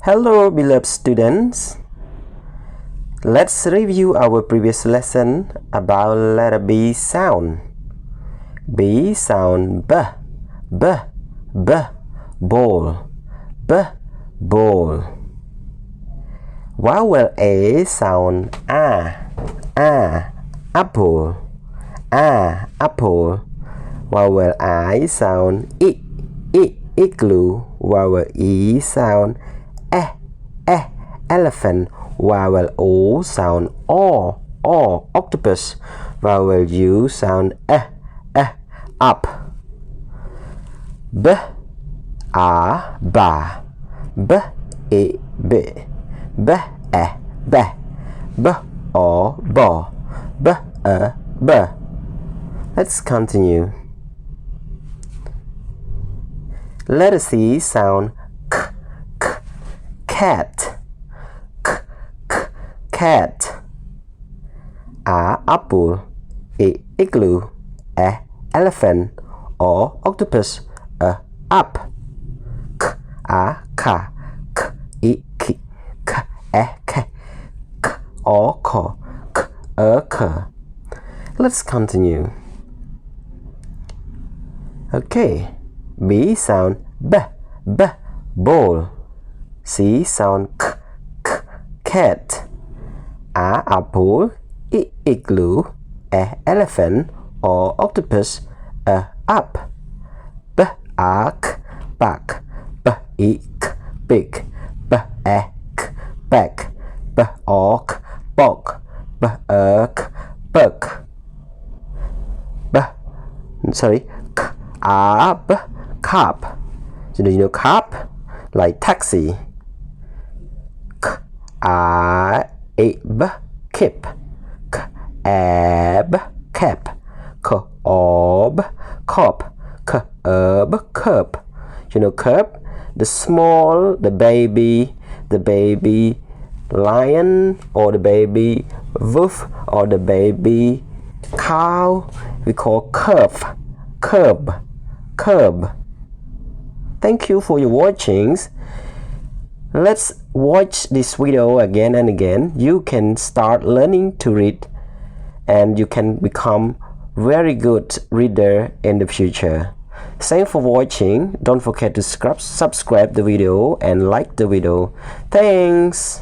Hello, beloved students. Let's review our previous lesson about letter B sound. B sound B, B, B, ball, B, ball. Vowel A sound A, apple, A, apple. Vowel I sound I, igloo. Vowel E sound elephant. Vowel O sound O, octopus. Vowel U sound up. B, A, ba. B, E, b. B, e, be. B, O, bo. B, b. Let's continue. Letter C sound k, cat, cat. A, apple. E, igloo. E, elephant. O, octopus. Up. K, a, ka. K, I, ki. K, e, ke. K, o, ko. K, k. Let's continue. Okay. B sound b, ball. C sound k, cat. A, apple. I, igloo. E, elephant. O, octopus. Up. B, a, k, back. B, I, k, big. B, e, k, back. B, o, k, bog. B, k, buck. K, a, b, cab. So do you know cab? Like taxi. K, a, b, kip. K, a, b, cap. K, o, b, cop. K, b, curb. You know curb? The small, the baby lion, or the baby wolf, or the baby cow. We call curb. Thank you for your watching. Let's watch this video again and again. You can start learning to read and you can become very good reader in the future. Thanks for watching. Don't forget to subscribe the video and like the video. Thanks.